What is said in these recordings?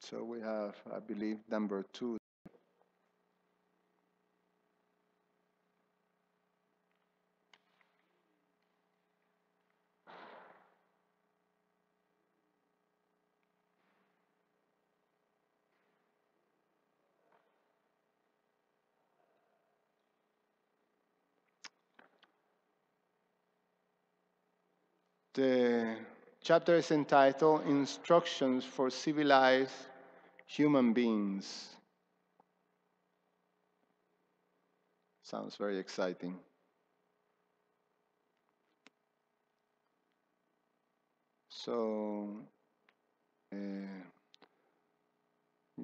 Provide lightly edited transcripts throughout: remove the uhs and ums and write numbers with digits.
So we have, I believe, number 2. The chapter is entitled Instructions for Civilized Human Beings. Sounds very exciting. So, you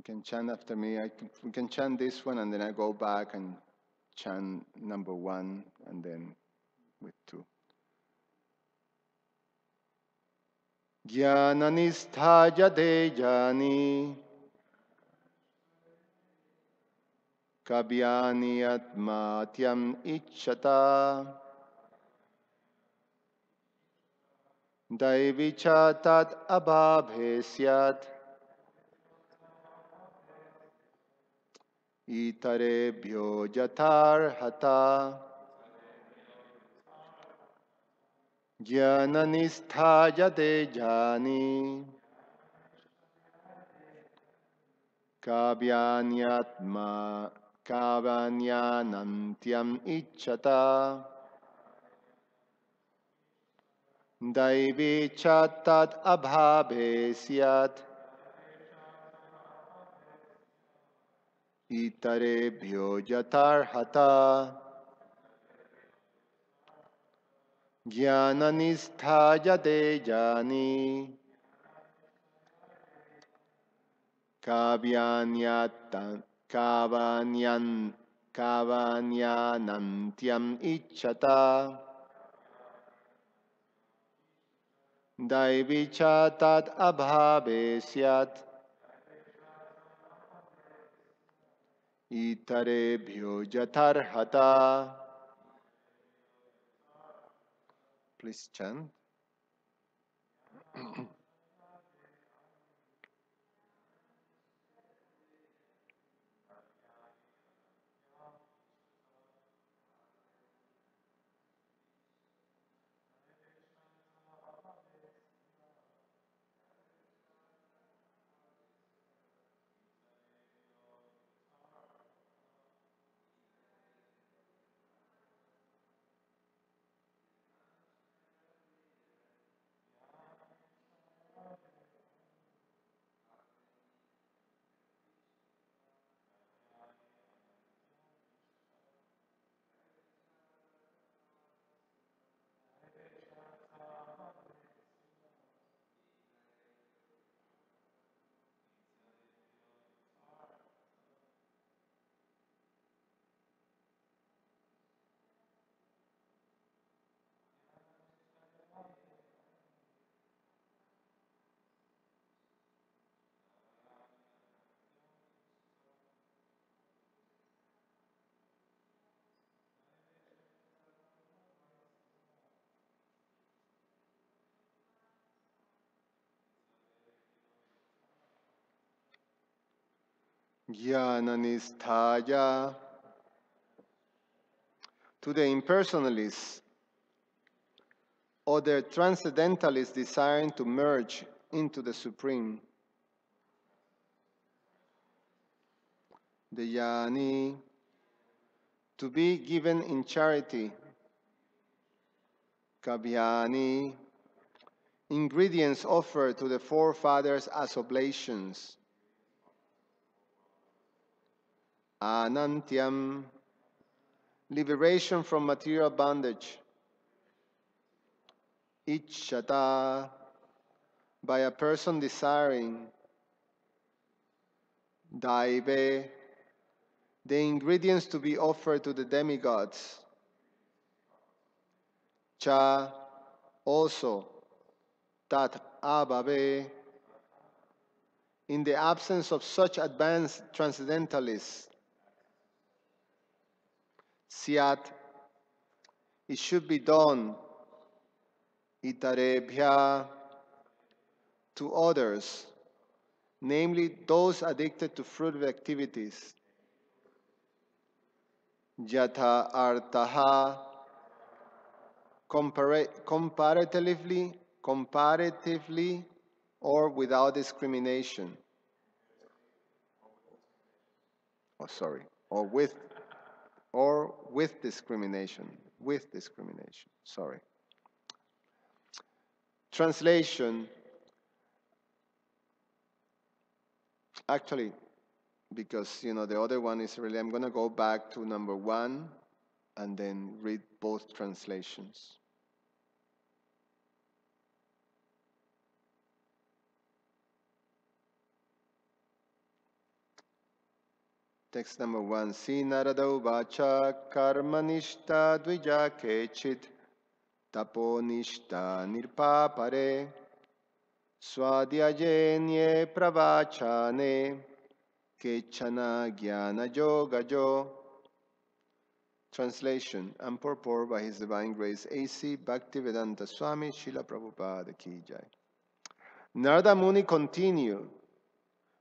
can chant after me. We can chant this one, and then I go back and chant number 1, and then with 2. Jnananistha jade jani kabyani atmatyam ichchata daivicha tat abhabhesyat itarebhyo jatarhata jnananistha jade jani Kavyanyanantyam ichchata Daivi chattat abhabhe syat Itarebhyo jatarhata Jnananistha jade jani Kavanyanantyam ichchata Daivicha tat abhave syat Itarebhyo jatarhata. Please chant. Jnananisthaja. To the impersonalists or the transcendentalists desiring to merge into the Supreme. The yani, to be given in charity. Kabhyani, ingredients offered to the forefathers as oblations. Anantyam, liberation from material bondage. Ichchata, by a person desiring. Daive, the ingredients to be offered to the demigods. Cha, also. Tat abhave, in the absence of such advanced transcendentalists. Syat, it should be done. Itarebhya, to others. namely those addicted to fruitive activities. Yatha artaha, comparatively, or without discrimination. Oh, sorry, or with discrimination. With discrimination. Sorry. Translation. Actually, because the other one is really, I'm going to go back to number 1 and then read both translations. Text number 1. Si narado vacha karmanishta dvija kechit taponishta nirpapare swadhyayenye pravachane kechana jnana yogajo. Translation and purport by His Divine Grace A.C. Bhaktivedanta Swami Srila Prabhupada Ki Jai. Narada Muni continued,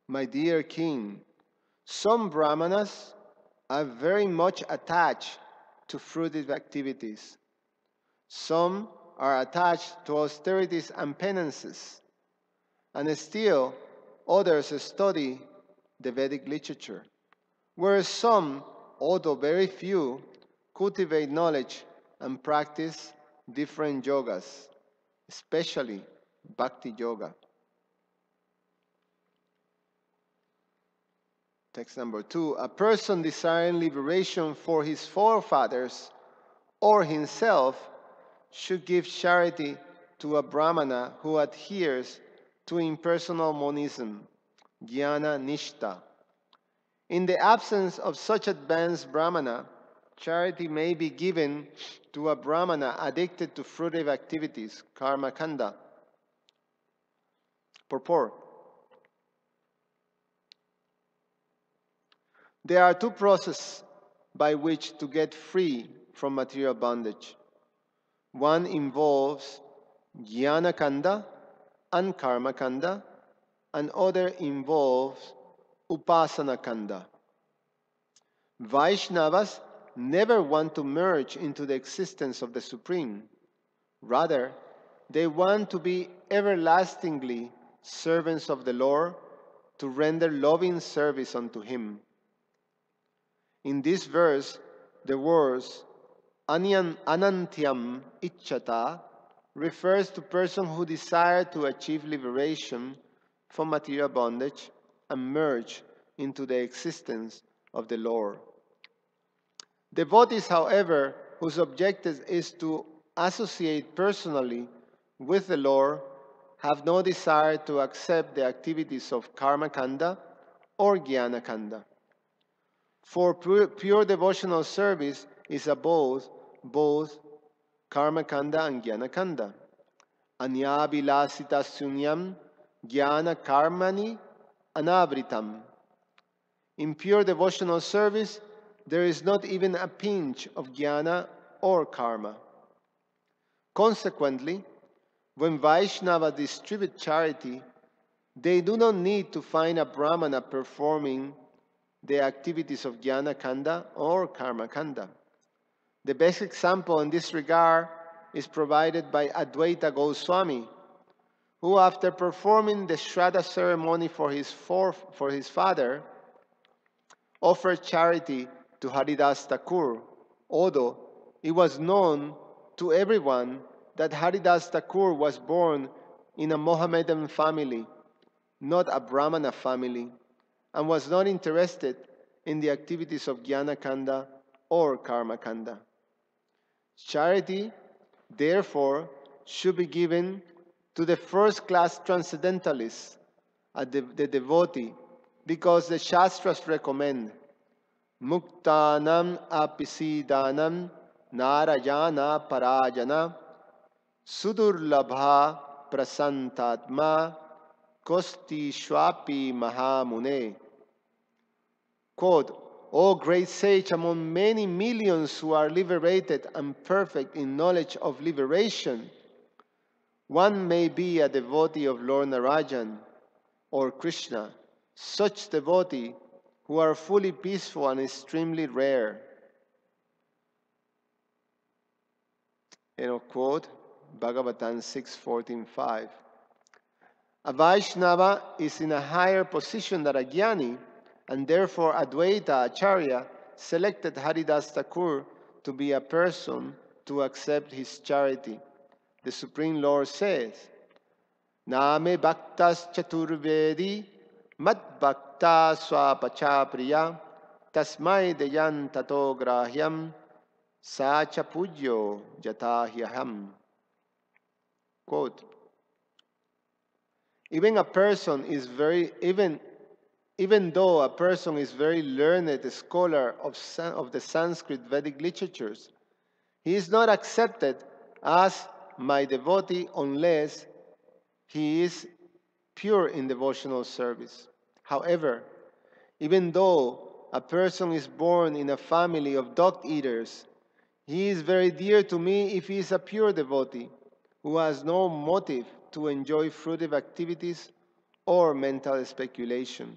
my dear king, some brahmanas are very much attached to fruitive activities. Some are attached to austerities and penances, and still others study the Vedic literature, whereas some, although very few, cultivate knowledge and practice different yogas, especially Bhakti Yoga. Text number 2. A person desiring liberation for his forefathers or himself should give charity to a brahmana who adheres to impersonal monism, jnana nishta. In the absence of such advanced brahmana, charity may be given to a brahmana addicted to fruitive activities, karma kanda. Purport. There are two processes by which to get free from material bondage. One involves jnana kanda and karma kanda, and other involves upasana kanda. Vaishnavas never want to merge into the existence of the Supreme. Rather, they want to be everlastingly servants of the Lord to render loving service unto Him. In this verse, the words anantyam ichchata refers to persons who desire to achieve liberation from material bondage and merge into the existence of the Lord. Devotees, however, whose objective is to associate personally with the Lord, have no desire to accept the activities of karma kanda or jnana kanda. For pure devotional service is both karma kanda and jnana kanda. Anyabilasita sunyam jnana karmani anavritam. In pure devotional service, there is not even a pinch of jnana or karma. Consequently, when Vaishnava distribute charity, they do not need to find a brahmana performing the activities of jnana kanda or karma kanda. The best example in this regard is provided by Advaita Goswami, who after performing the Shraddha ceremony for his father, offered charity to Haridas Thakur, although it was known to everyone that Haridas Thakur was born in a Mohammedan family, not a Brahmana family, and was not interested in the activities of jnana kanda or karma kanda. Charity, therefore, should be given to the first-class transcendentalist, the devotee, because the Shastras recommend Muktanam apisidanam narayana parajana sudurlabha prasantatma kosti shwapi mahamune. Quote, O great sage, among many millions who are liberated and perfect in knowledge of liberation, one may be a devotee of Lord Narayan, or Krishna, such devotee who are fully peaceful and extremely rare. Quote, Bhagavatam 6.14.5. A Vaishnava is in a higher position than a Jnani, and therefore Advaita Acharya selected Haridas Thakur to be a person to accept his charity. The Supreme Lord says, Name bhaktas chaturvedi mad bhakta swapacha priya tasmai deyan tato grahyam sa cha pujyo jatahyaham. Quote, even though a person is very learned scholar of the Sanskrit Vedic literatures, he is not accepted as my devotee unless he is pure in devotional service. However, even though a person is born in a family of dog eaters, he is very dear to me if he is a pure devotee who has no motive to enjoy fruitive activities or mental speculation.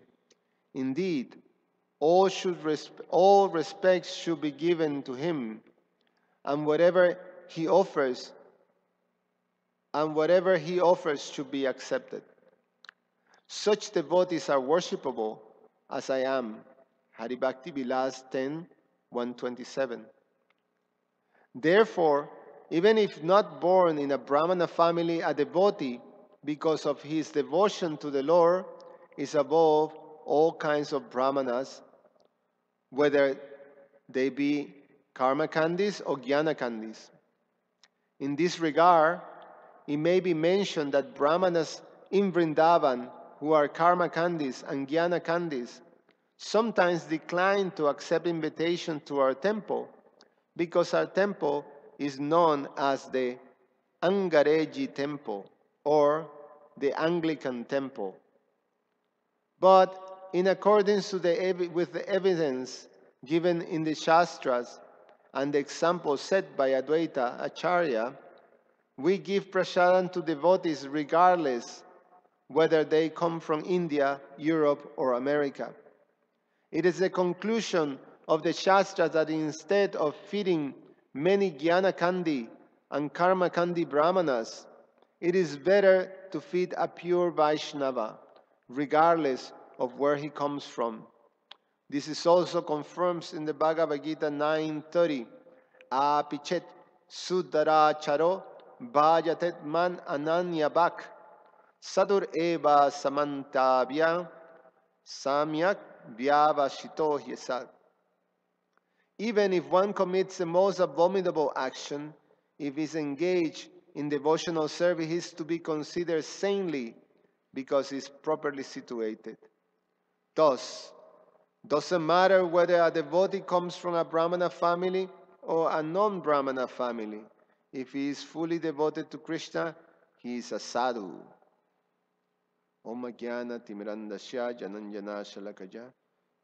Indeed, all respect should be given to him, and whatever he offers should be accepted. Such devotees are worshipable as I am. Hari Bhakti Vilas 10, 127. Therefore, even if not born in a Brahmana family, a devotee, because of his devotion to the Lord, is above all kinds of Brahmanas, whether they be karma kandis or jnana kandis. In this regard, it may be mentioned that Brahmanas in Vrindavan, who are karma kandis and jnana kandis, sometimes decline to accept invitation to our temple because our temple is known as the Angareji temple or the Anglican temple. But in accordance with the evidence given in the Shastras and the example set by Advaita Acharya, we give prasadam to devotees regardless whether they come from India, Europe, or America. It is the conclusion of the Shastras that instead of feeding many Jnana Kandi and Karma Kandi Brahmanas, it is better to feed a pure Vaishnava, regardless of where he comes from. This is also confirmed in the Bhagavad Gita 9.30. Apichet Sudara Charo Bhajatet Man Ananya Bak Sadur Eva Samantabhya Samyak Vyavashito Hyasat. Even if one commits the most abominable action, if he is engaged in devotional service, he is to be considered saintly because he is properly situated. Thus, doesn't matter whether a devotee comes from a Brahmana family or a non-Brahmana family. If he is fully devoted to Krishna, he is a sadhu. Om Jnana Timirandasya Jananjana Shalakaya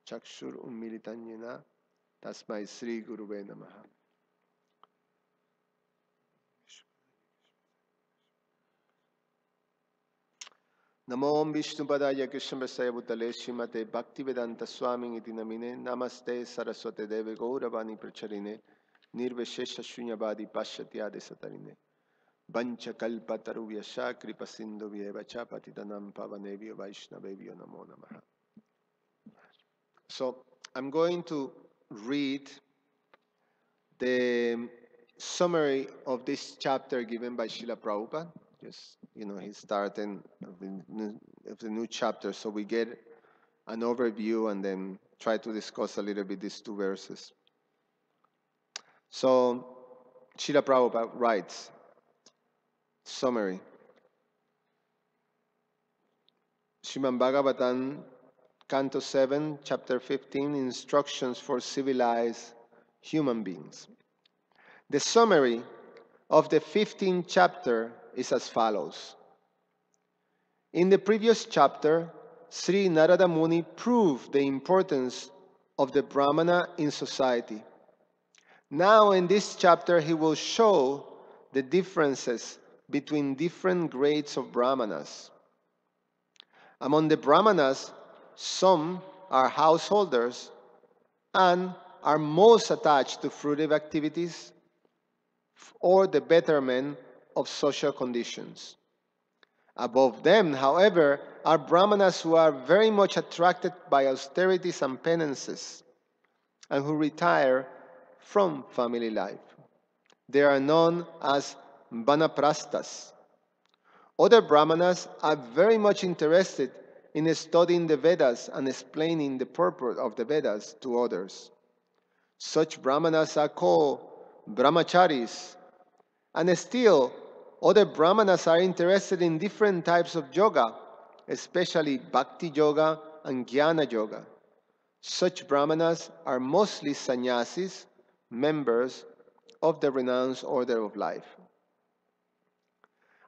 Chakshur Unmilitanyana Tasmai Sri Guruve Namaha. Namo Vishnupadaya Krishna Prasaya Bhutale Srimate Bhaktivedanta Swami Iti Namine Namaste Saraswate Deve Gauravani Pracharine Nirveshesha Shunyavadi Pashatyade Satarine Bancha Kalpa Taruvyasha Kripa Sindhu Vyevacha Patitanam Pavanevyo Vaishnavevyo Namo Namaha. So I'm going to read the summary of this chapter given by Srila Prabhupada. Just, he's starting of the new chapter, so we get an overview and then try to discuss a little bit these two verses. So, Srila Prabhupada writes, summary. Srimad Bhagavatam, Canto 7, Chapter 15, Instructions for Civilized Human Beings. The summary of the 15th chapter is as follows. In the previous chapter, Sri Narada Muni proved the importance of the Brahmana in society. Now in this chapter, he will show the differences between different grades of Brahmanas. Among the Brahmanas, some are householders and are most attached to fruitive activities or the betterment of social conditions. Above them, however, are Brahmanas who are very much attracted by austerities and penances and who retire from family life. They are known as Vanaprasthas. Other Brahmanas are very much interested in studying the Vedas and explaining the purport of the Vedas to others. Such Brahmanas are called Brahmacharis. And still, other Brahmanas are interested in different types of yoga, especially Bhakti Yoga and Jnana Yoga. Such Brahmanas are mostly sannyasis, members of the renounced order of life.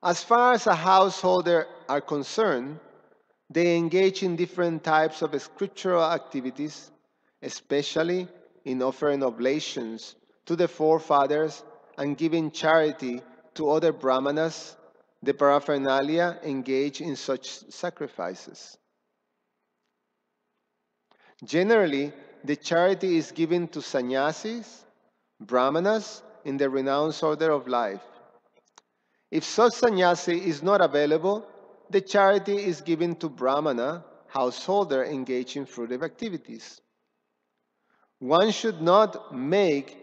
As far as a householder are concerned, they engage in different types of scriptural activities, especially in offering oblations to the forefathers and giving charity to other Brahmanas. The paraphernalia engage in such sacrifices. Generally, the charity is given to sannyasis, Brahmanas in the renounced order of life. If such sannyasi is not available, the charity is given to Brahmana, householder engaged in fruitive activities. One should not make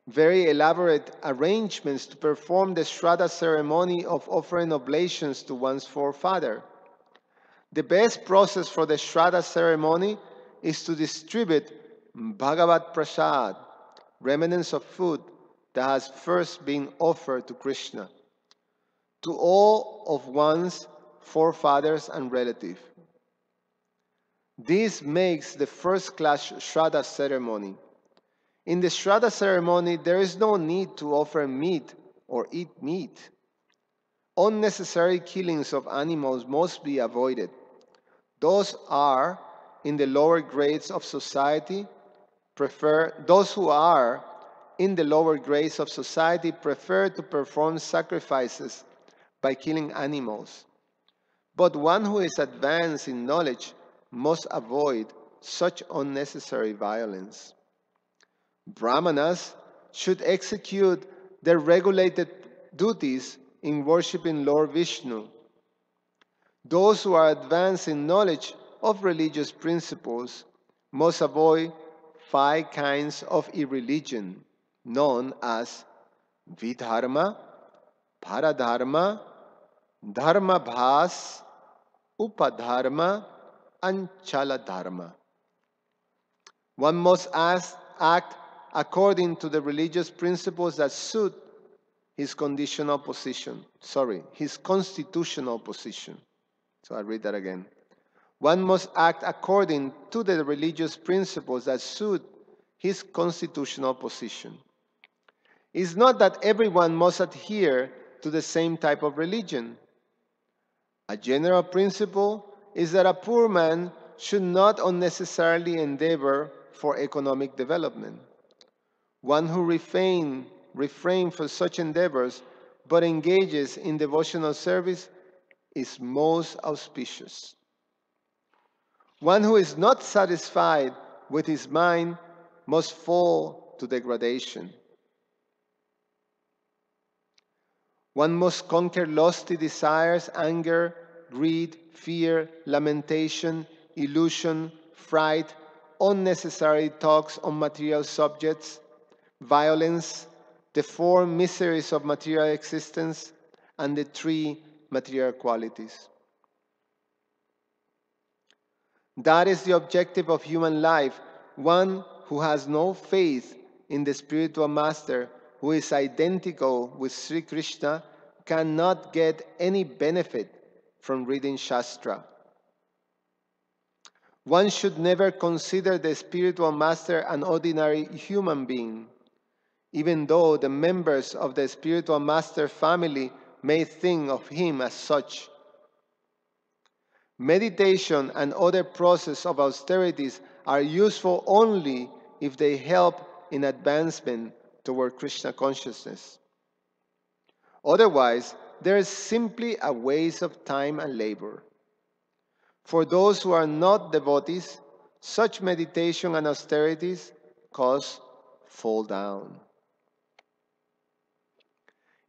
very elaborate arrangements to perform the Shraddha ceremony of offering oblations to one's forefather. The best process for the Shraddha ceremony is to distribute Bhagavat Prasad, remnants of food that has first been offered to Krishna, to all of one's forefathers and relatives. This makes the first-class Shraddha ceremony. In the Shraddha ceremony, there is no need to offer meat or eat meat. Unnecessary killings of animals must be avoided. Those who are in the lower grades of society prefer to perform sacrifices by killing animals. But one who is advanced in knowledge must avoid such unnecessary violence. Brahmanas should execute their regulated duties in worshipping Lord Vishnu. Those who are advanced in knowledge of religious principles must avoid 5 kinds of irreligion, known as Vidharma, Paradharma, Dharmabhas, Upadharma, and Chaladharma. One must act according to the religious principles that suit his constitutional position. So I read that again. One must act according to the religious principles that suit his constitutional position. It's not that everyone must adhere to the same type of religion. A general principle is that a poor man should not unnecessarily endeavor for economic development. One who refrains from such endeavors but engages in devotional service is most auspicious. One who is not satisfied with his mind must fall to degradation. One must conquer lusty desires, anger, greed, fear, lamentation, illusion, fright, unnecessary talks on material subjects, violence, the 4 miseries of material existence, and the 3 material qualities. That is the objective of human life. One who has no faith in the spiritual master, who is identical with Sri Krishna, cannot get any benefit from reading Shastra. One should never consider the spiritual master an ordinary human being, even though the members of the spiritual master family may think of him as such. Meditation and other processes of austerities are useful only if they help in advancement toward Krishna consciousness. Otherwise, there is simply a waste of time and labor. For those who are not devotees, such meditation and austerities cause fall down.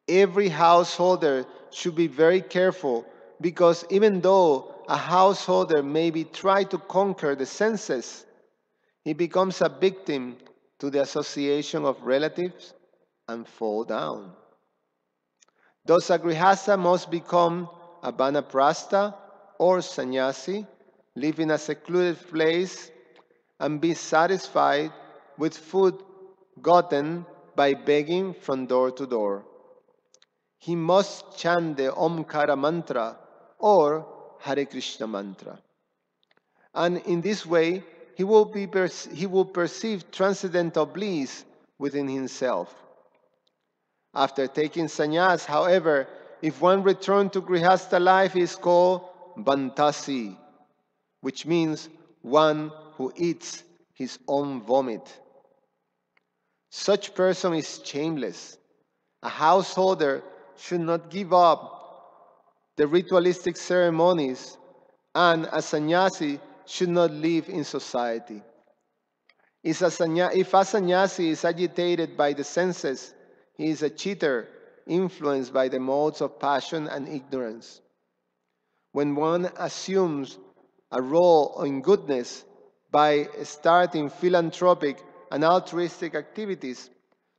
Every householder should be very careful, because even though a householder maybe try to conquer the senses, he becomes a victim to the association of relatives and fall down. Thus, a grihastha must become a vanaprastha or sannyasi, live in a secluded place, and be satisfied with food gotten by begging from door to door. He must chant the Omkara mantra or Hare Krishna mantra. And in this way, he will perceive transcendental bliss within himself. After taking sannyas, however, if one returns to grihastha life, he is called bantasi, which means one who eats his own vomit. Such person is shameless. A householder should not give up the ritualistic ceremonies, and a sannyasi should not live in society. If a sannyasi is agitated by the senses, he is a cheater, influenced by the modes of passion and ignorance. When one assumes a role in goodness by starting philanthropic and altruistic activities,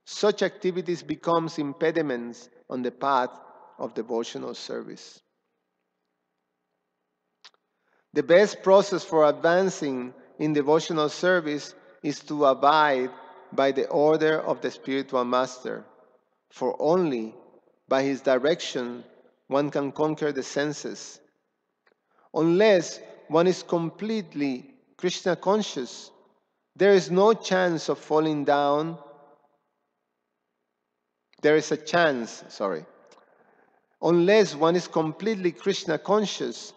such activities become impediments on the path of devotional service. The best process for advancing in devotional service is to abide by the order of the spiritual master, for only by his direction one can conquer the senses. Unless one is completely Krishna conscious, there is no chance of falling down. Unless one is completely Krishna conscious,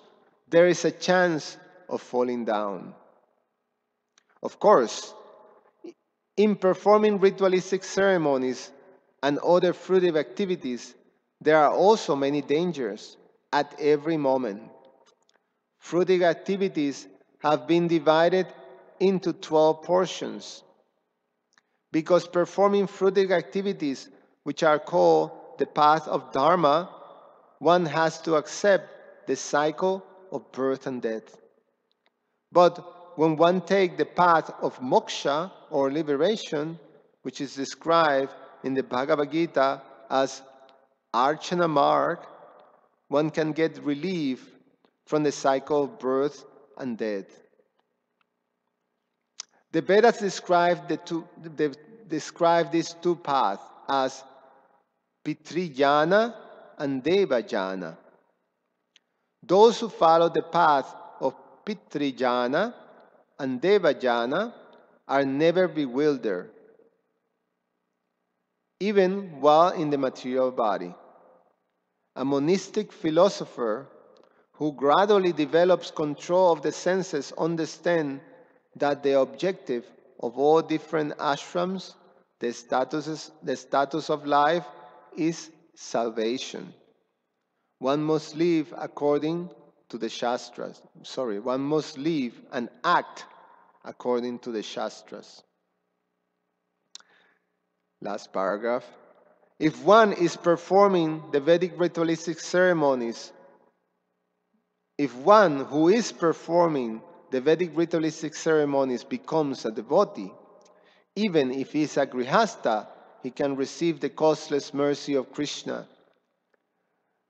there is a chance of falling down. Of course, in performing ritualistic ceremonies and other fruitive activities, there are also many dangers at every moment. Fruitive activities have been divided into 12 portions, because performing fruitive activities, which are called the path of Dharma, one has to accept the cycle of birth and death. But when one takes the path of moksha or liberation, which is described in the Bhagavad Gita as Archana Marg, one can get relief from the cycle of birth and death. The Vedas describe these two paths as Pitriyana and Devajana. Those who follow the path of Pitriyana and Devajana are never bewildered, even while in the material body. A monistic philosopher who gradually develops control of the senses understands that the objective of all different ashrams, the status of life, is salvation. One must live according to the Shastras. One must live and act according to the Shastras. Last paragraph. If one is performing the Vedic ritualistic ceremonies, if one who is performing the Vedic ritualistic ceremonies becomes a devotee, even if he is a grihastha, he can receive the costless mercy of Krishna.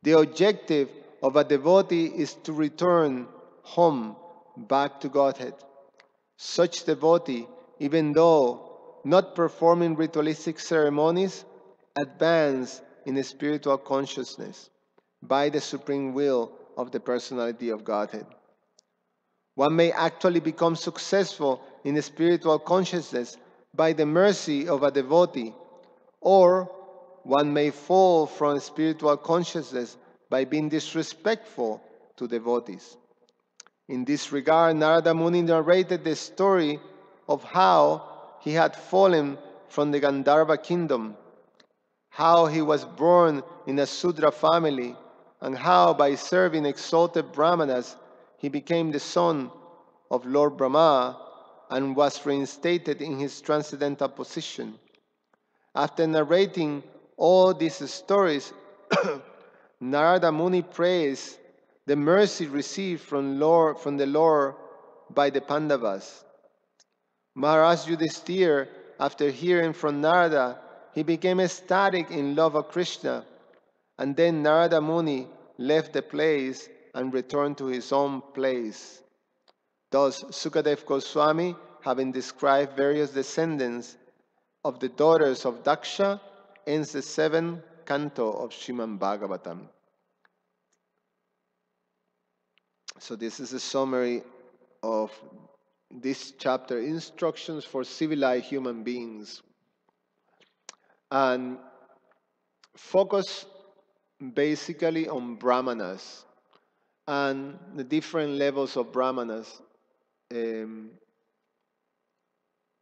The objective of a devotee is to return home, back to Godhead. Such devotee, even though not performing ritualistic ceremonies, advance in spiritual consciousness by the supreme will of the personality of Godhead. One may actually become successful in spiritual consciousness by the mercy of a devotee, or one may fall from spiritual consciousness by being disrespectful to devotees. In this regard, Narada Muni narrated the story of how he had fallen from the Gandharva kingdom, how he was born in a Sudra family, and how by serving exalted Brahmanas he became the son of Lord Brahma and was reinstated in his transcendental position. After narrating all these stories, Narada Muni praised the mercy received from the Lord by the Pandavas. Maharaj Yudhishthira, after hearing from Narada, he became ecstatic in love of Krishna, and then Narada Muni left the place and returned to his own place. Thus, Sukadev Goswami, having described various descendants of the daughters of Daksha, ends the 7th canto of Srimad Bhagavatam. So this is a summary of this chapter, Instructions for Civilized Human Beings, and focus basically on Brahmanas and the different levels of Brahmanas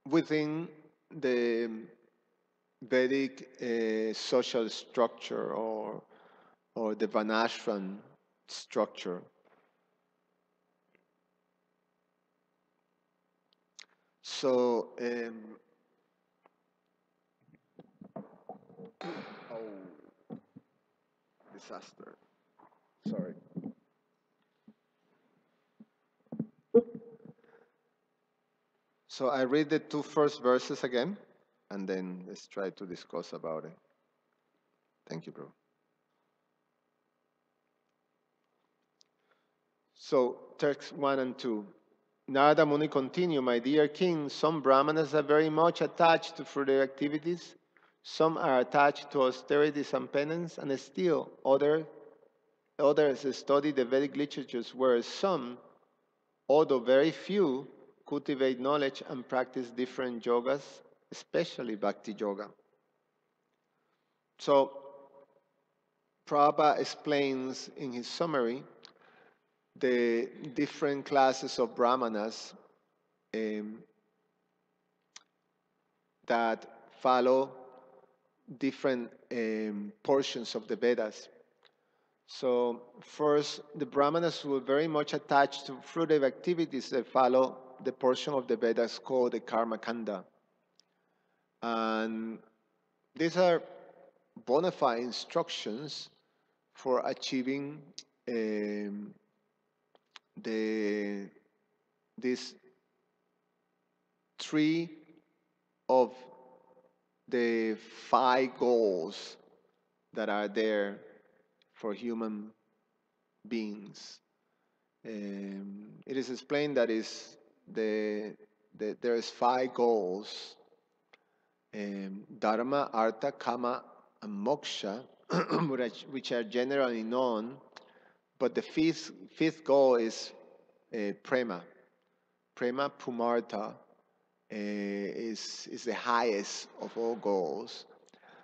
within the Vedic social structure or the Varnashram structure. So, disaster. Sorry. So I read the two first verses again, and then let's try to discuss about it. Thank you, bro. So, text 1 and 2. Narada Muni continue, my dear king, some Brahmanas are very much attached to further activities, some are attached to austerities and penance, and still others study the Vedic literatures, whereas some, although very few, cultivate knowledge and practice different yogas, especially Bhakti Yoga. So, Prabhupada explains in his summary the different classes of Brahmanas that follow different portions of the Vedas. So first, the Brahmanas who are very much attached to fruitive activities that follow the portion of the Vedas called the Karma Kanda. And these are bona fide instructions for achieving these three of the 5 goals that are there for human beings. It is explained that there is 5 goals: Dharma, Artha, Kama, and Moksha, which are generally known. But the fifth goal is Prema. Prema Pumartha is the highest of all goals.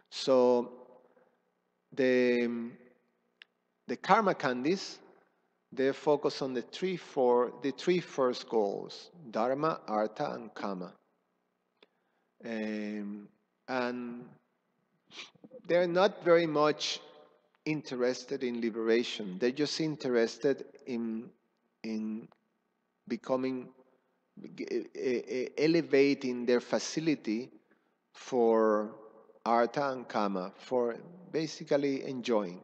So the Karma Kandis, they focus on the three first goals: Dharma, Artha, and Kama. And they're not very much interested in liberation. They're just interested in becoming, elevating their facility for Artha and Kama, for basically enjoying,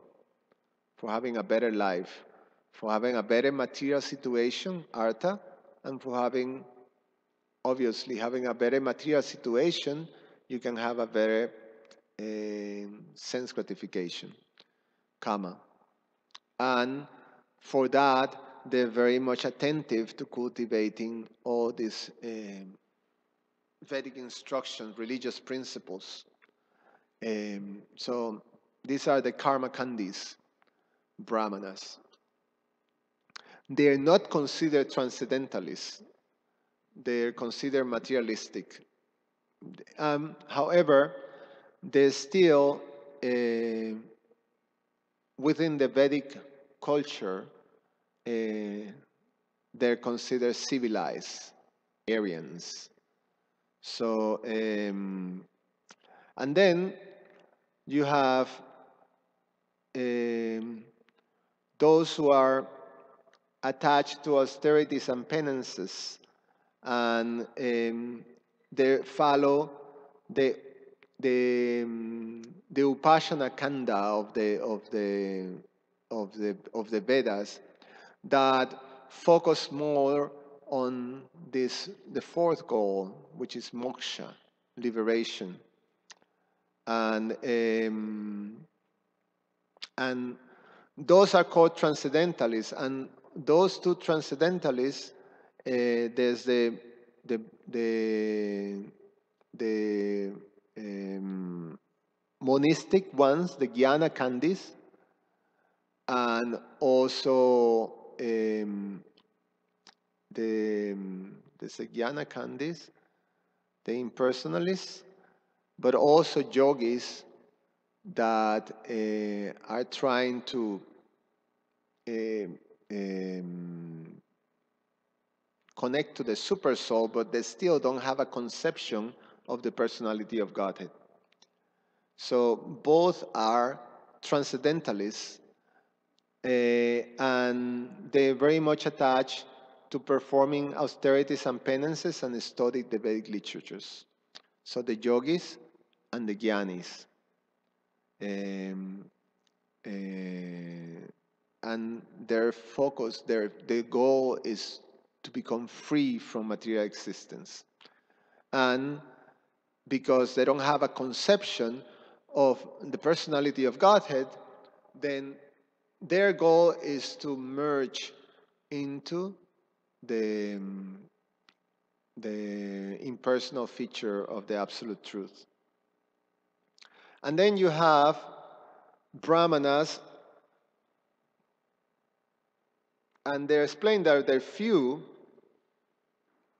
for having a better life, for having a better material situation, Artha, and for having, obviously, having a better material situation, you can have a better sense gratification, Kama. And for that, they're very much attentive to cultivating all these Vedic instructions, religious principles. So these are the Karma Kandis, Brahmanas. They are not considered transcendentalists. They are considered materialistic. However, they're still within the Vedic culture, they're considered civilized Aryans. So, and then you have those who are attached to austerities and penances, and they follow the the Upasana Kanda of the Vedas, that focus more on the fourth goal, which is moksha, liberation, and those are called transcendentalists. And those two transcendentalists, there's the the the monistic ones, the Jnana Kandis, and also the Jnana Kandis, the impersonalists, but also yogis that are trying to connect to the super soul, but they still don't have a conception of the personality of Godhead. So both are transcendentalists, and they're very much attached to performing austerities and penances and studying the Vedic literatures. So the yogis and the jnanis. And their focus, their goal is to become free from material existence. And because they don't have a conception of the personality of Godhead, then their goal is to merge into the impersonal feature of the absolute truth. And then you have brahmanas, and they're explained that they're few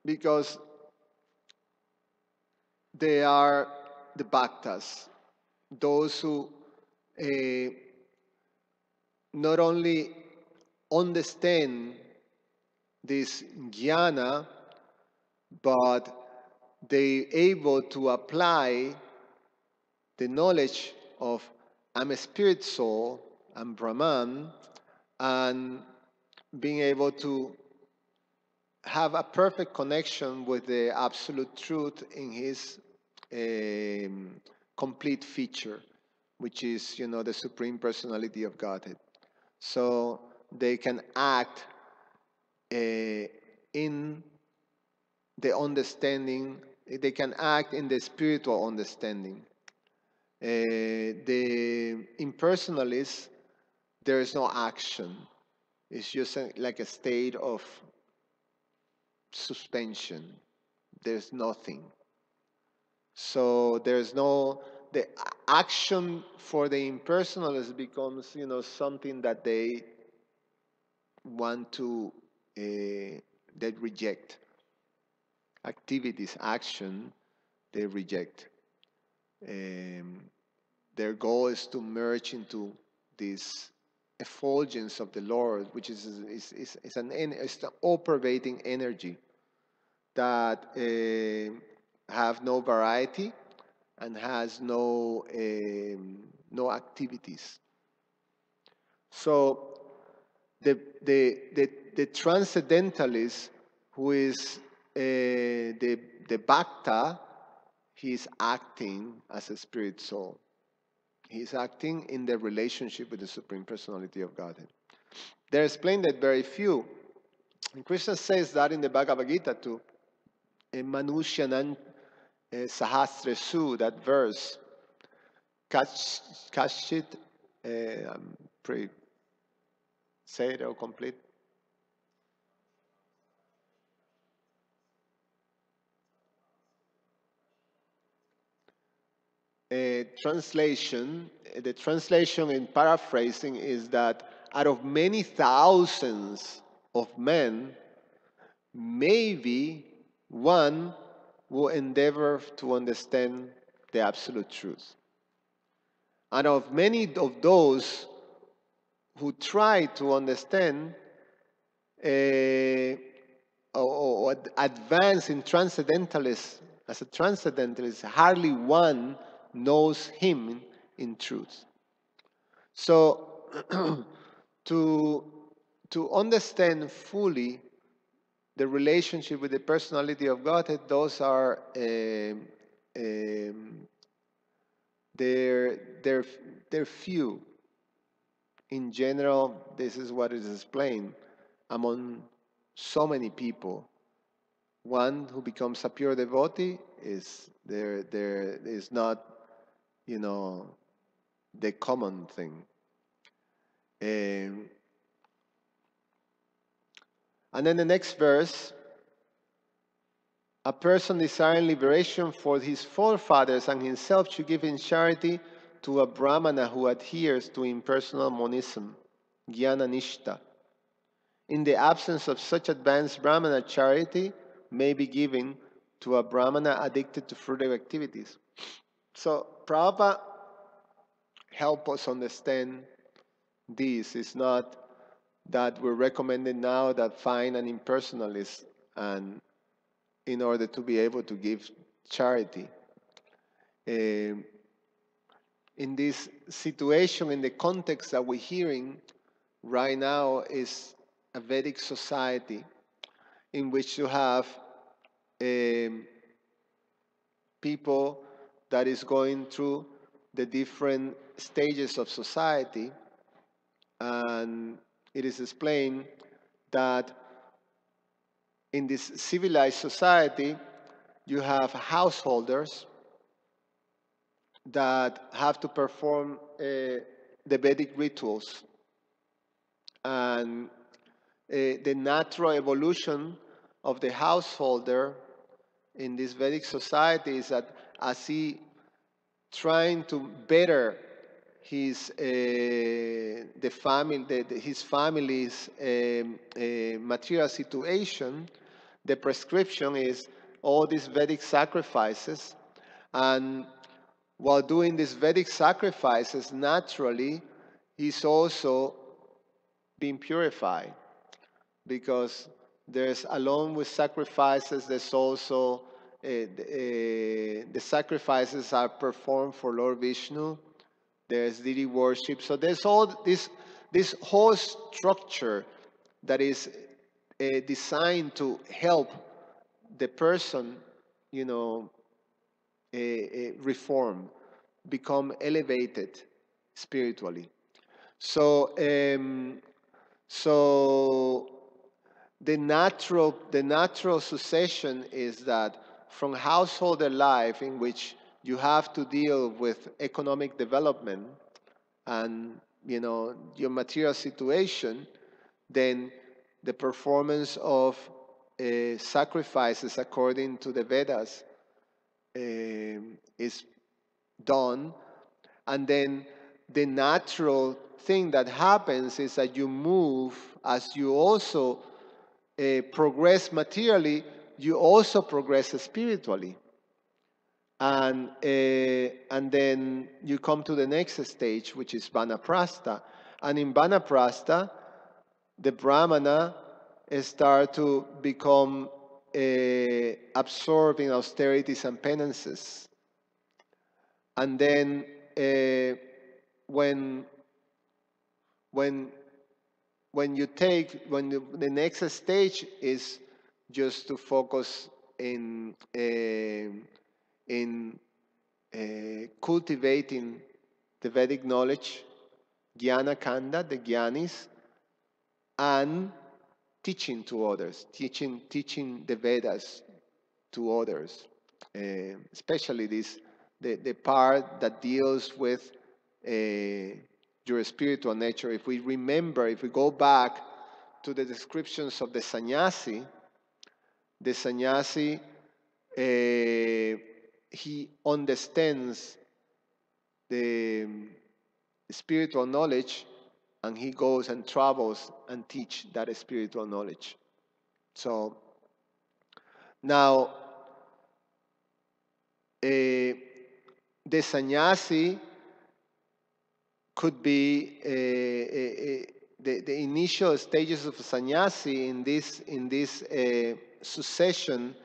because they are the bhaktas, those who not only understand this jnana, but they able to apply the knowledge of I'm a spirit soul, I'm Brahman, and being able to have a perfect connection with the absolute truth in his complete feature, which is, the Supreme Personality of Godhead. So they can act in the understanding, they can act in the spiritual understanding. The impersonalists, there is no action. It's just like a state of suspension. There's nothing. So there's no, the action for the impersonalists becomes, something that they want to, they reject. Activities, action, they reject. Their goal is to merge into this effulgence of the Lord, which is an all-pervading energy that have no variety and has no activities. So the transcendentalist, who is the bhakta, he's acting as a spirit soul. He's acting in the relationship with the Supreme Personality of Godhead. They're explained that very few. And Krishna says that in the Bhagavad Gita too. In Manushyanan Sahasresu, that verse, Kashit, I'm pretty, say it or complete. Translation, the translation in paraphrasing is that out of many thousands of men, maybe one will endeavor to understand the absolute truth. And of many of those who try to understand or advance in transcendentalist, as a transcendentalist, hardly one knows him in truth. So to to understand fully the relationship with the personality of Godhead, those are they're few. In general, this is what is explained among so many people. One who becomes a pure devotee is there is not, the common thing. Um, and then the next verse, a person desiring liberation for his forefathers and himself should give in charity to a brahmana who adheres to impersonal monism, jnana nishta. In the absence of such advanced brahmana, charity may be given to a brahmana addicted to fruitive activities. So Prabhupada help us understand this. It's not that we're recommending now that find an impersonalist and in order to be able to give charity. In this situation, in the context that we're hearing right now, is a Vedic society in which you have people that is going through the different stages of society, and it is explained that in this civilized society you have householders that have to perform the Vedic rituals, and the natural evolution of the householder in this Vedic society is that as he trying to better his his family's material situation, the prescription is all these Vedic sacrifices, and while doing these Vedic sacrifices, naturally, he's also being purified, because there's, along with sacrifices, there's also the sacrifices are performed for Lord Vishnu. There's deity worship. So there's all this whole structure that is designed to help the person, reform, become elevated spiritually. So, the natural succession is that from householder life, in which you have to deal with economic development and your material situation, then the performance of sacrifices according to the Vedas is done, and then the natural thing that happens is that you move, as you also progress materially, you also progress spiritually, and then you come to the next stage, which is vanaprastha, and in vanaprastha, the brahmana start to become absorbed in austerities and penances. And then when the next stage is just to focus in cultivating the Vedic knowledge, jnana kanda, the jnanis, and teaching to others, teaching the Vedas to others, especially the part that deals with your spiritual nature. If we go back to the descriptions of the sannyasi, he understands the spiritual knowledge, and he goes and travels and teach that spiritual knowledge. So now the sannyasi could be the initial stages of sannyasi in this succession,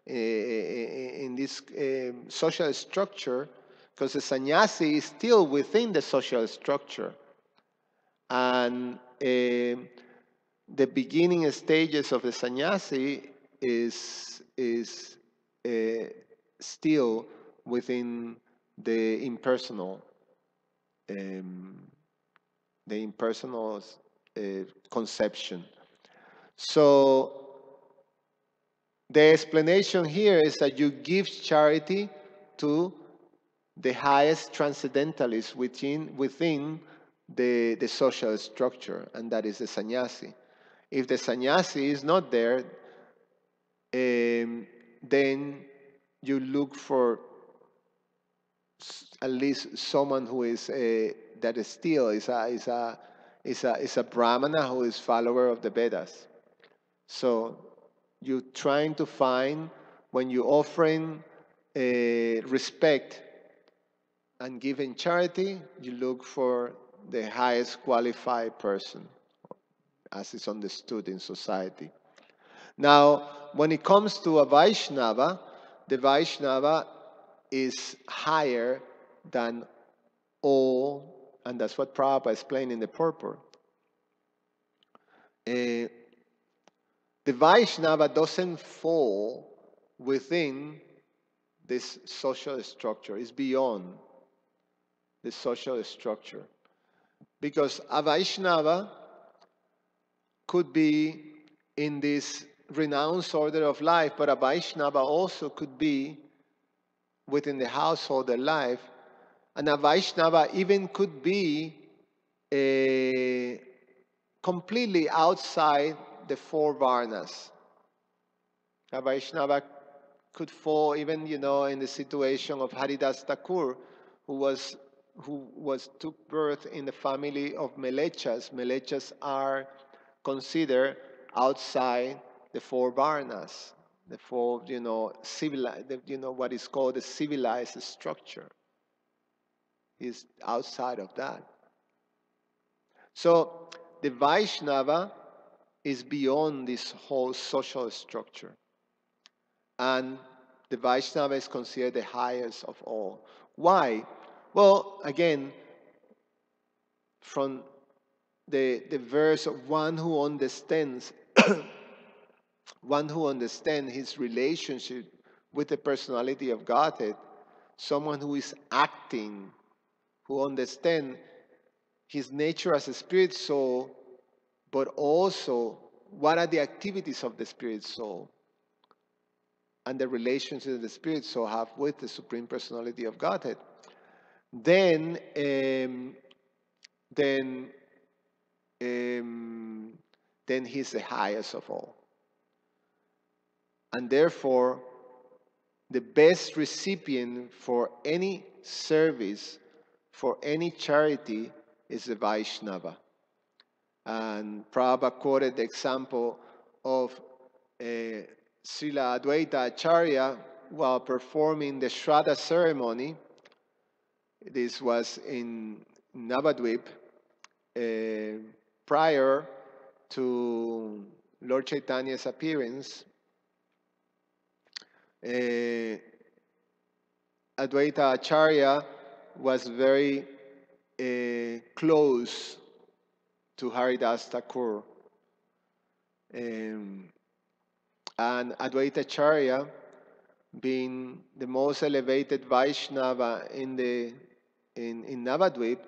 in this social structure, because the sannyasi is still within the social structure, and the beginning stages of the sannyasi is still within the impersonal, um, conception. So the explanation here is that you give charity to the highest transcendentalists within the social structure, and that is the sannyasi. If the sannyasi is not there, then you look for at least someone who is that is still is a brahmana who is follower of the Vedas. So you're trying to find, when you're offering respect and giving charity, you look for the highest qualified person, as is understood in society. Now, when it comes to a Vaishnava, the Vaishnava is higher than all, and that's what Prabhupada explained in the purport. The Vaishnava doesn't fall within this social structure, it's beyond the social structure. Because a Vaishnava could be in this renounced order of life, but a Vaishnava also could be within the householder life, and a Vaishnava even could be completely outside the four Varnas. A Vaishnava could fall even, in the situation of Haridas Thakur, who took birth in the family of Melechas. Melechas are considered outside the four Varnas, the four, civilized, what is called the civilized structure is outside of that. So the Vaishnava is beyond this whole social structure. And the Vaishnava is considered the highest of all. Why? Well, again, from the verse of one who understands his relationship with the personality of Godhead, someone who is acting, who understands his nature as a spirit soul, but also what are the activities of the spirit soul and the relationship the spirit soul have with the Supreme Personality of Godhead. Then he's the highest of all. And therefore, the best recipient for any service, for any charity, is the Vaishnava. And Prabhupada quoted the example of Srila Advaita Acharya while performing the Shraddha ceremony. This was in Navadvip, prior to Lord Chaitanya's appearance. Advaita Acharya was very close to Haridas Thakur. And Advaita Acharya, being the most elevated Vaishnava in Navadvip,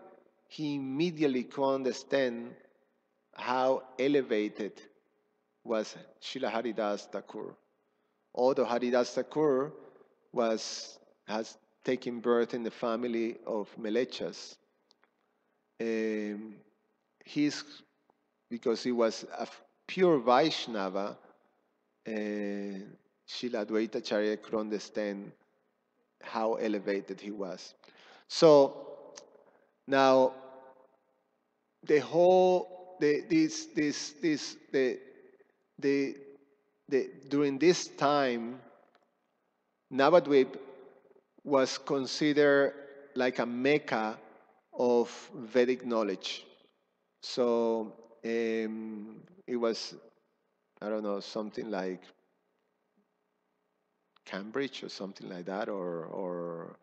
he immediately could understand how elevated was Srila Haridas Thakur. Although Haridas Thakur has taken birth in the family of Melechas, because he was a pure Vaishnava, Srila Advaita Acharya could understand how elevated he was. So now the whole during this time, Navadvip was considered like a mecca of Vedic knowledge. So it was, I don't know, something like Cambridge or something like that, or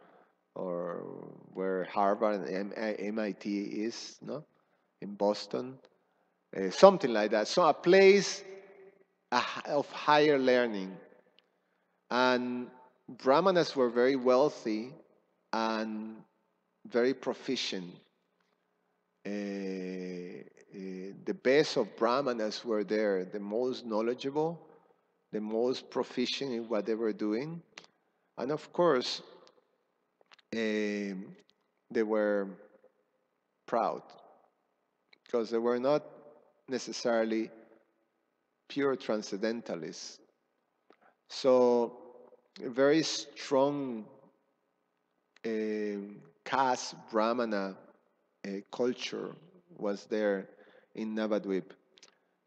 where Harvard and MIT is, no, in Boston. something like that. So a place of higher learning. And Brahmanas were very wealthy and very proficient. The best of Brahmanas were there, the most knowledgeable, the most proficient in what they were doing. And of course, they were proud because they were not necessarily pure transcendentalists. So, a very strong caste Brahmana culture was there in Navadvip.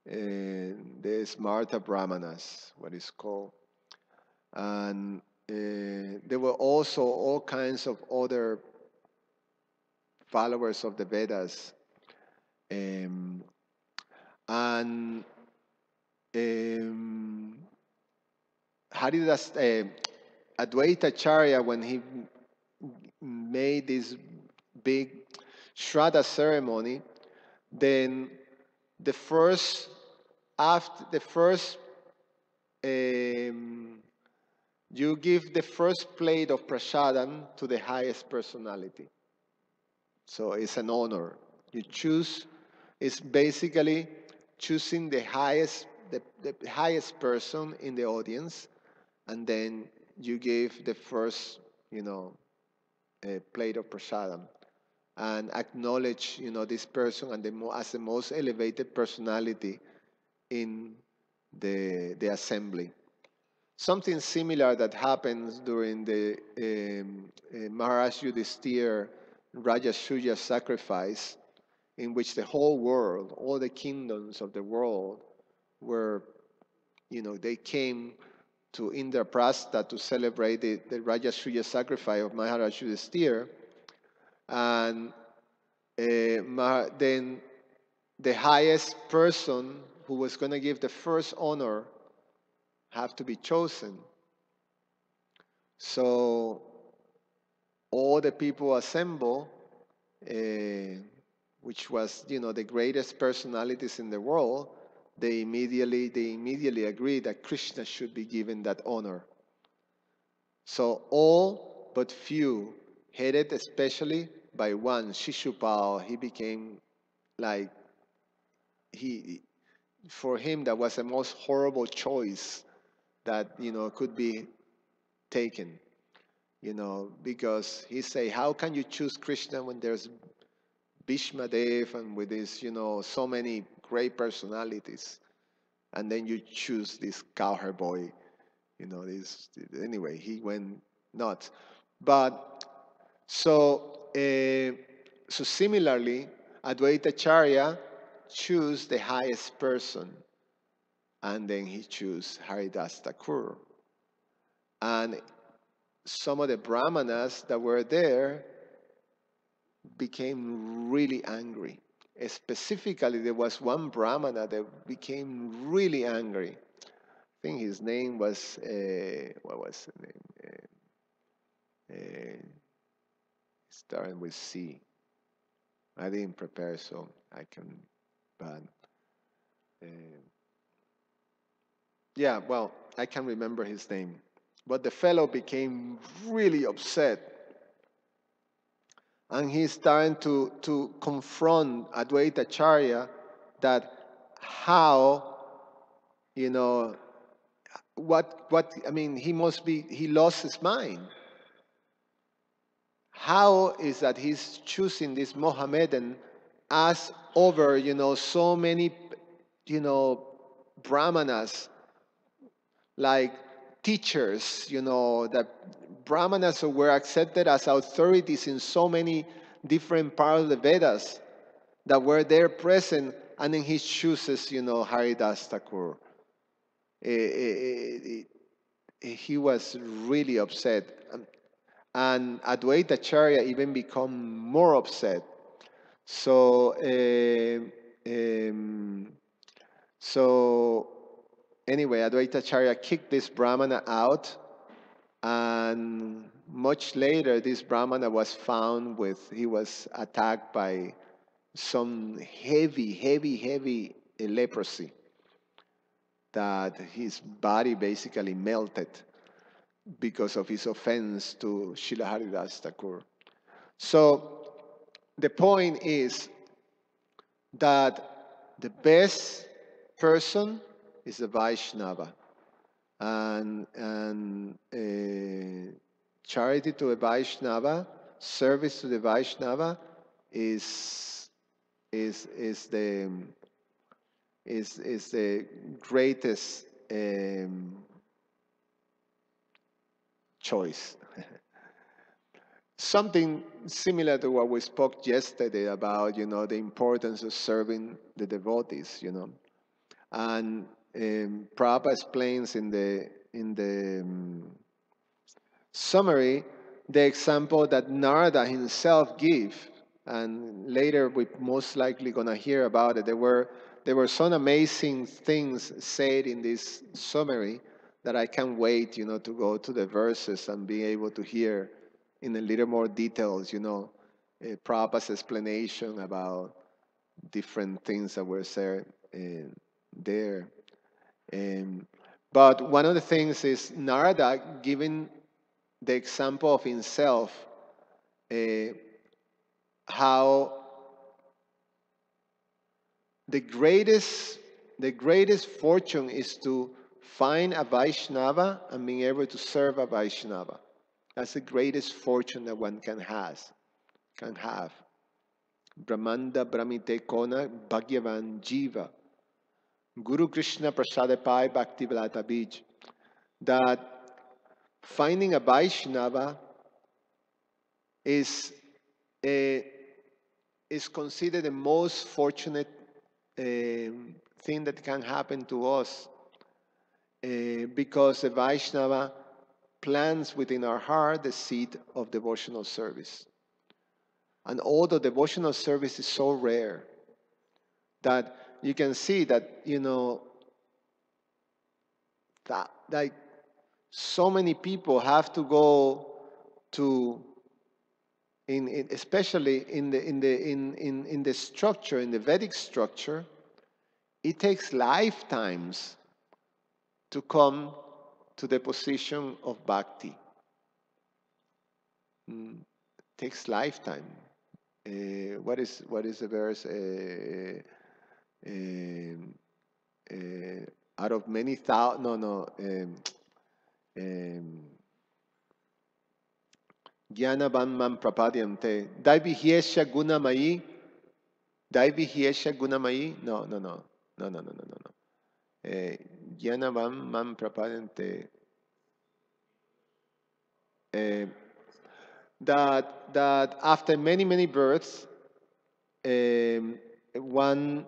The Smarta Brahmanas, what is called. And there were also all kinds of other followers of the Vedas. Um, and Haridas, Advaita Acharya, when he made this big Shraddha ceremony, then the first, you give the first plate of prasadam to the highest personality. So it's an honor. You choose, it's basically choosing the highest person in the audience, and then you give the first, plate of prasadam, and acknowledge, this person and as the most elevated personality in the assembly. Something similar that happens during the Maharaj Yudhisthira Rajasuya sacrifice, in which the whole world, all the kingdoms of the world were, they came to Indraprastha to celebrate the Rajasuya sacrifice of Maharaj Yudhisthira. And then the highest person who was going to give the first honor have to be chosen. So all the people assemble, which was, the greatest personalities in the world. They immediately agreed that Krishna should be given that honor. So all but few, headed especially by one, Shishupal, he became like, for him that was the most horrible choice that, could be taken, because he say, how can you choose Krishna when there's Bhishma Dev and with this, so many great personalities, and then you choose this cowherd boy, anyway, he went nuts. But so similarly, Advaita Acharya choose the highest person, and then he choose Haridas Thakur. And some of the Brahmanas that were there became really angry. Specifically, there was one Brahmana that became really angry. I think his name was, what was the name? Starting with C. I didn't prepare, so I can, but yeah, well, I can remember his name. But the fellow became really upset. And he's starting to confront Advaita Acharya that how, he lost his mind. How is that he's choosing this Mohammedan as over, so many, Brahmanas, like teachers, that Brahmanas were accepted as authorities in so many different parts of the Vedas that were there present, and then he chooses, Haridas Thakur. He was really upset. And Advaita Acharya even become more upset. So, anyway, Advaita Acharya kicked this Brahmana out, and much later, this Brahmana was found he was attacked by some heavy leprosy, that his body basically melted because of his offense to Srila Haridas Thakur. So the point is that the best person is a Vaishnava, and charity to a Vaishnava, service to the Vaishnava is the greatest choice. Something similar to what we spoke yesterday about, the importance of serving the devotees, and Prabhupada explains in the summary the example that Narada himself gave, and later we're most likely going to hear about it. There were some amazing things said in this summary that I can't wait, to go to the verses and be able to hear in a little more details, Prabhupada's explanation about different things that were said there. But one of the things is Narada giving the example of himself, how the greatest fortune is to find a Vaishnava and being able to serve a Vaishnava. That's the greatest fortune that one can have. Brahmanda Brahmite Kona Bhagyavan Jiva. Guru Krishna Prasadapai Bhakti Velata Bij. That finding a Vaishnava is considered the most fortunate thing that can happen to us, because the Vaishnava plants within our heart the seed of devotional service. And although devotional service is so rare, that you can see that, that like so many people have to go to, especially in the structure, in the Vedic structure, it takes lifetimes to come to the position of bhakti. It takes lifetime. What is the verse? Out of many thousand, Jnanavam mam prapadyante. Daivihyesha gunamayi. Daivihyesha gunamayi. No. Jnanavam mam prapadyante. That after many births, one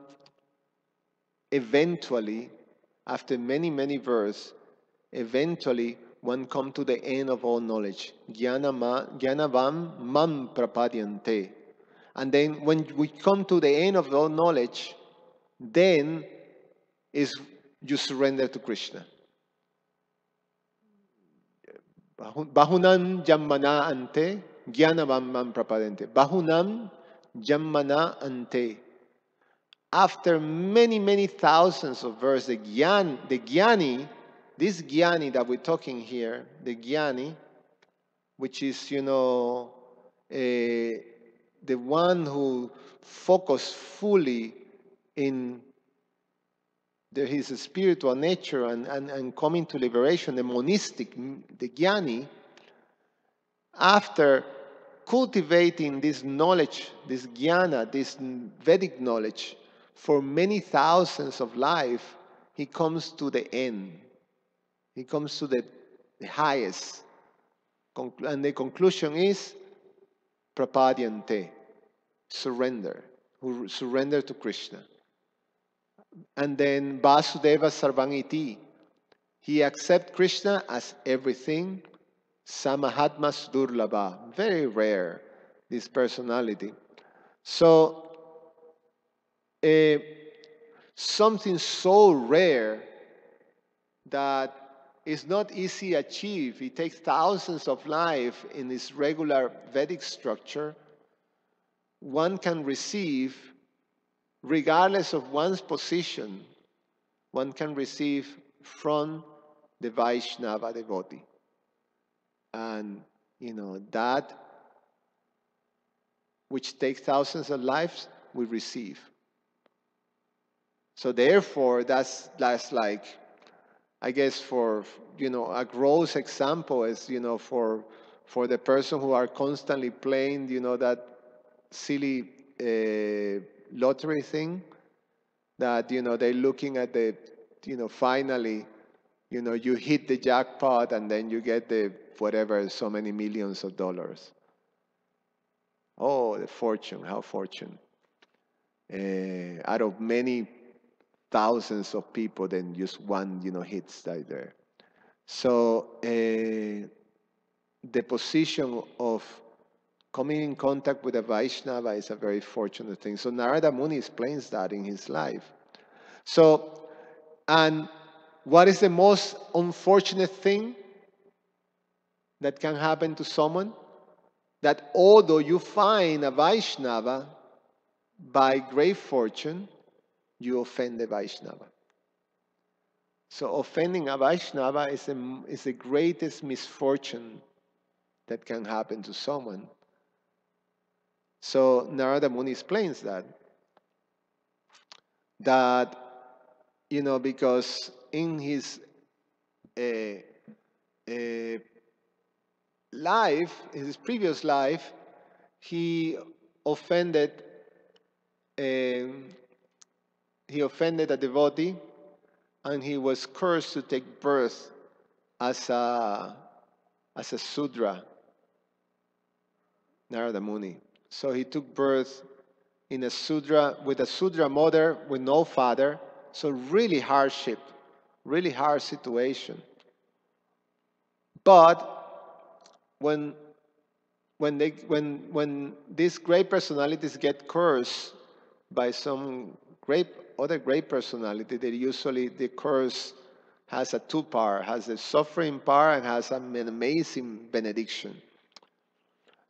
eventually, after many births, eventually one come to the end of all knowledge. Jnanavam mam prapadyante. And then when we come to the end of all knowledge, then is you surrender to Krishna. Bahunam jammana ante, jnanavam mam prapadyante. Bahunam jammana ante. After many thousands of verses, the jnani, this jnani that we're talking here, the jnani, which is, the one who focused fully in his spiritual nature and coming to liberation, the monistic, the jnani, after cultivating this knowledge, this jnana, this Vedic knowledge, for many thousands of life, he comes to the end. He comes to the highest. And the conclusion is prapadyante, surrender, who surrender to Krishna. And then Vasudeva Sarvangiti, he accepts Krishna as everything. Samahatmas Durlabha, very rare, this personality. So, something so rare that is not easy to achieve. It takes thousands of lives in this regular Vedic structure. One can receive regardless of one's position, one can receive from the Vaishnava devotee. And, that which takes thousands of lives, we receive. So therefore, that's like, I guess for, a gross example is, for the person who are constantly playing, that silly lottery thing, that, they're looking at the, finally, you hit the jackpot and then you get the whatever, so many millions of dollars. Oh, the fortune, how fortune. Out of many thousands of people, then just one, hits right there. So the position of coming in contact with a Vaishnava is a very fortunate thing. So Narada Muni explains that in his life. So, and what is the most unfortunate thing that can happen to someone? That although you find a Vaishnava, by great fortune, you offend the Vaishnava. So offending a Vaishnava is the greatest misfortune that can happen to someone. So Narada Muni explains that, because in his life, his previous life, he offended a devotee, and he was cursed to take birth as a Sudra, Narada Muni. So he took birth in a Sudra, with a Sudra mother, with no father. So really hardship, really hard situation. But when these great personalities get cursed by some other great personality, they usually, the curse has a two part, has a suffering part and has an amazing benediction.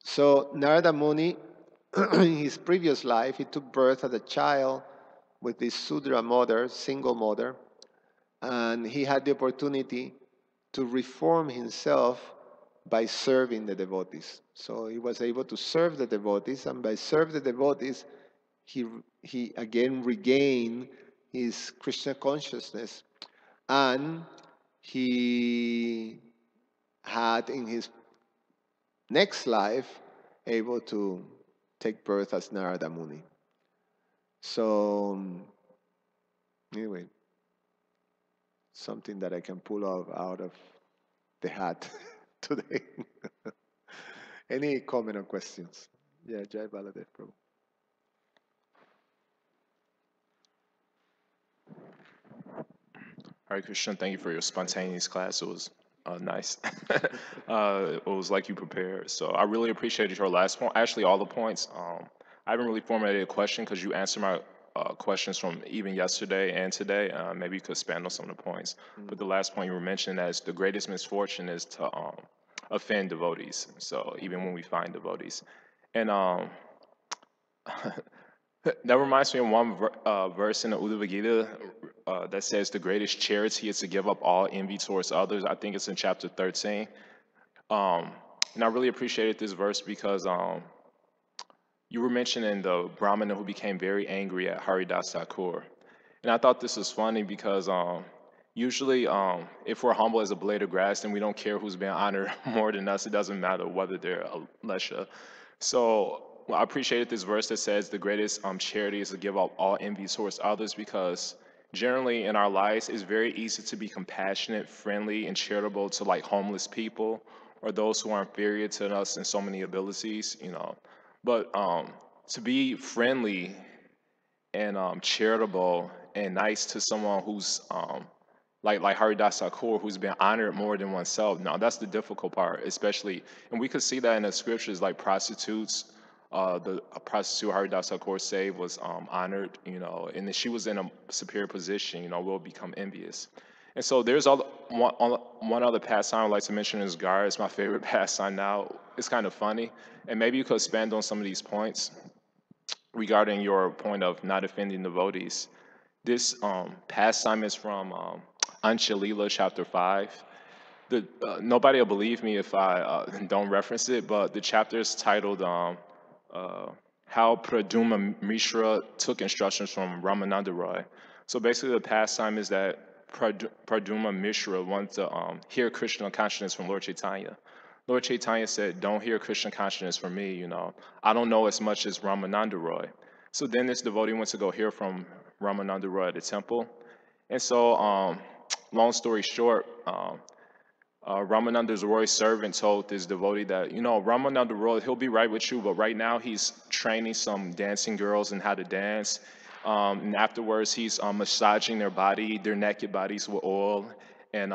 So Narada Muni, in his previous life, he took birth as a child with this Sudra mother, single mother, and he had the opportunity to reform himself by serving the devotees. So he was able to serve the devotees, and by serving the devotees, he again regained his Krishna consciousness, and he had in his next life able to take birth as Narada Muni. So anyway, something that I can pull out of the hat today. Any comment or questions? Yeah, Jai Baladev Prabhu. Hare Krishna, thank you for your spontaneous class. It was nice. It was like you prepared. So I really appreciated your last point. Actually, all the points. I haven't really formulated a question because you answered my questions from even yesterday and today. Maybe you could expand on some of the points. But the last point you were mentioning as the greatest misfortune is to offend devotees. So even when we find devotees. And that reminds me of one verse in the Uddhava Gita that says the greatest charity is to give up all envy towards others. I think it's in chapter 13. And I really appreciated this verse because you were mentioning the Brahmana who became very angry at Haridas Thakur. And I thought this was funny because usually if we're humble as a blade of grass, then we don't care who's being honored more than us. It doesn't matter whether they're a Lesha. So I appreciated this verse that says the greatest charity is to give up all envy towards others, because generally in our lives it's very easy to be compassionate, friendly, and charitable to like homeless people or those who are inferior to us in so many abilities, But to be friendly and charitable and nice to someone who's like Haridas Thakur, who's been honored more than oneself. Now that's the difficult part, especially, and we could see that in the scriptures, like prostitutes. A prostitute Haridas Thakur saved was honored, and then she was in a superior position. Will become envious. And so there's one other pastime I'd like to mention is Gar. It's my favorite pastime now. It's kind of funny, and maybe you could expand on some of these points. regarding your point of not offending devotees. This pastime is from Anchalila chapter 5. Nobody will believe me if I don't reference it, but the chapter is titled uh, How Praduma Mishra Took Instructions from Ramananda Roy. So basically, the pastime is that Praduma Mishra wanted to hear Krishna consciousness from Lord Chaitanya. Lord Chaitanya said, "Don't hear Krishna consciousness from me, I don't know as much as Ramananda Roy." So then this devotee went to go hear from Ramananda Roy at the temple. And so, long story short, Ramananda Roy's servant told this devotee that, Ramananda Roy, he'll be right with you, but right now he's training some dancing girls in how to dance. And afterwards, he's massaging their naked bodies with oil, and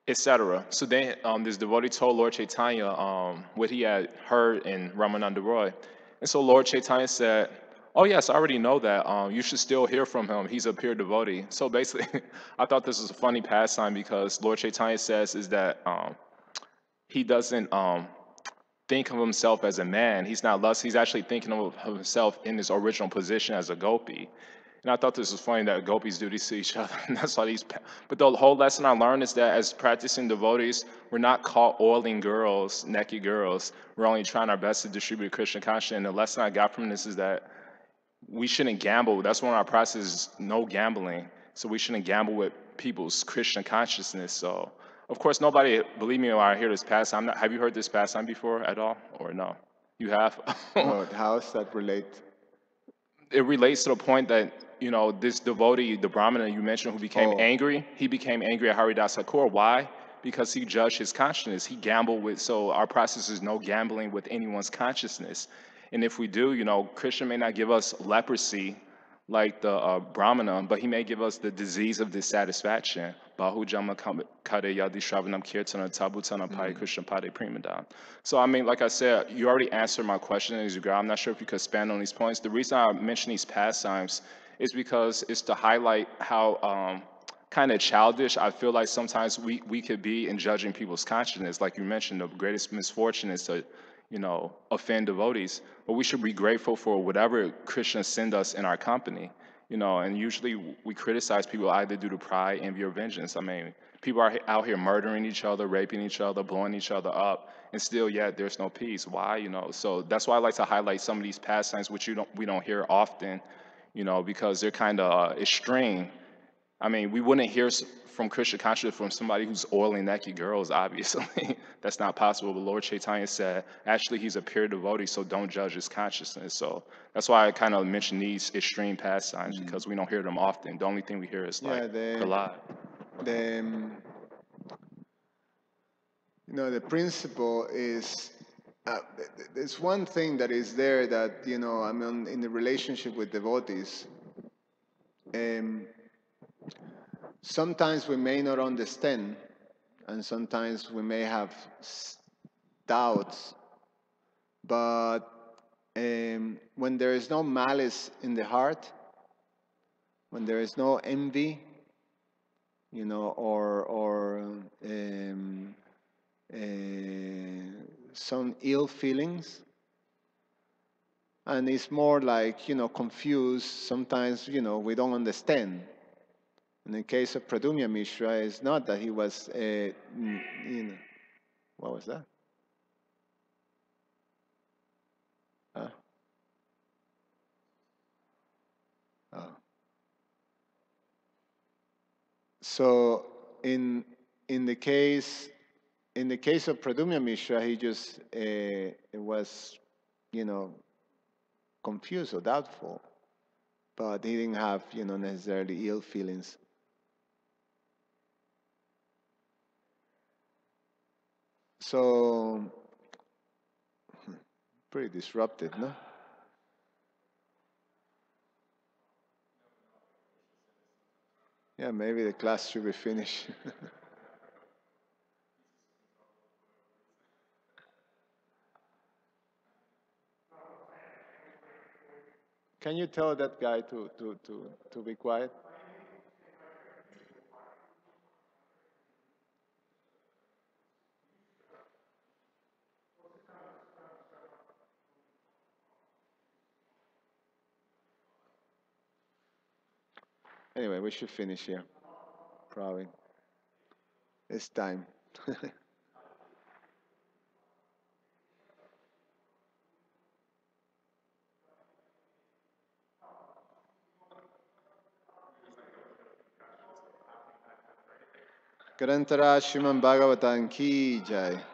etc. So then this devotee told Lord Chaitanya what he had heard in Ramananda Roy. And so Lord Chaitanya said, "Oh yes, I already know that. You should still hear from him. He's a pure devotee." So basically, I thought this was a funny pastime because Lord Chaitanya says is that he doesn't think of himself as a man. He's not lust. He's actually thinking of himself in his original position as a gopi. And I thought this was funny that gopis do this to each other. And that's why But the whole lesson I learned is that as practicing devotees, we're not caught oiling girls, naked girls. We're only trying our best to distribute Krishna consciousness. And the lesson I got from this is that we shouldn't gamble. That's one of our processes, no gambling. So we shouldn't gamble with people's Krishna consciousness. So, of course, nobody, believe me when I hear this pastime. Have you heard this pastime before at all, or no? You have? No, how does that relate? It relates to the point that, this devotee, the Brahmana you mentioned, who became Oh. angry, he became angry at Haridas Thakur. Why? Because he judged his consciousness. He gambled with, so our process is no gambling with anyone's consciousness. And if we do, Krishna may not give us leprosy like the Brahmana, but he may give us the disease of dissatisfaction. Bahu Jama Kade Yadi Shravanam Kirtana Tabutana Pai Krishna Pade Primadam. So, I mean, like I said, you already answered my question as you go. I'm not sure if you could expand on these points. The reason I mention these pastimes is because it's to highlight how kind of childish I feel like sometimes we could be in judging people's consciousness. Like you mentioned, the greatest misfortune is to, offend devotees. But we should be grateful for whatever Krishna send us in our company. And usually we criticize people either due to pride, envy, or vengeance. I mean, people are out here murdering each other, raping each other, blowing each other up, and still yet there's no peace. Why? So that's why I like to highlight some of these pastimes which we don't hear often, because they're kind of extreme. I mean, we wouldn't hear from Krishna consciousness from somebody who's oiling naked girls, obviously. That's not possible. But Lord Chaitanya said, actually, he's a pure devotee, so don't judge his consciousness. So that's why I kind of mention these extreme pastimes, because we don't hear them often. The only thing we hear is like Prahlad. The principle is, there's one thing that is there that, I mean, in the relationship with devotees, sometimes we may not understand, and sometimes we may have doubts, but when there is no malice in the heart, when there is no envy, or some ill feelings, and it's more like, confused. Sometimes, we don't understand. In the case of Pradumya Mishra, it's not that he was, what was that? Huh? Oh. So in the case of Pradumya Mishra, he just it was, confused or doubtful, but he didn't have, necessarily ill feelings. So pretty disrupted, no? Yeah, maybe the class should be finished. Can you tell that guy to be quiet? Anyway, we should finish here. Probably. It's time. Grantara Srimad Bhagavatam ki jai.